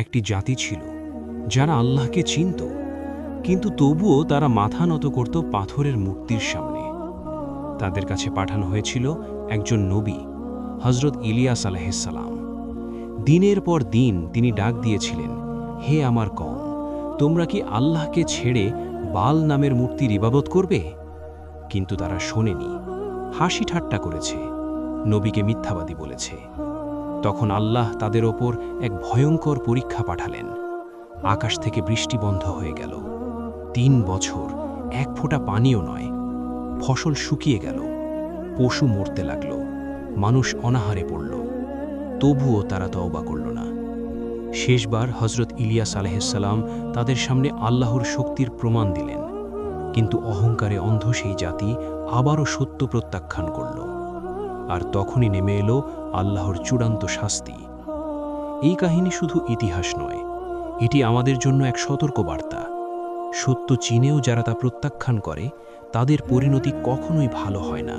একটি জাতি ছিল যারা আল্লাহকে চিনত, কিন্তু তবুও তারা মাথা নত করত পাথরের মূর্তির সামনে। তাদের কাছে পাঠানো হয়েছিল একজন নবী, হজরত ইলিয়াস আলাইহিসসালাম। দিনের পর দিন তিনি ডাক দিয়েছিলেন, হে আমার কওম, তোমরা কি আল্লাহকে ছেড়ে বাল নামের মূর্তির ইবাদত করবে? কিন্তু তারা শোনেনি, হাসি ঠাট্টা করেছে, নবীকে মিথ্যাবাদী বলেছে। তখন আল্লাহ তাদের ওপর এক ভয়ঙ্কর পরীক্ষা পাঠালেন। আকাশ থেকে বৃষ্টি বন্ধ হয়ে গেল। ৩ বছর এক ফোঁটা পানিও নয়। ফসল শুকিয়ে গেল, পশু মরতে লাগল, মানুষ অনাহারে পড়ল। তবুও তারা তওবা করল না। শেষবার হজরত ইলিয়াস আলাইহিসসালাম তাদের সামনে আল্লাহর শক্তির প্রমাণ দিলেন, কিন্তু অহংকারে অন্ধ সেই জাতি আবারও সত্য প্রত্যাখ্যান করল। আর তখনই নেমে এলো আল্লাহর চূড়ান্ত শাস্তি। এই কাহিনী শুধু ইতিহাস নয়, এটি আমাদের জন্য এক সতর্ক বার্তা। সত্য চিনেও যারা তা প্রত্যাখ্যান করে, তাদের পরিণতি কখনোই ভালো হয় না।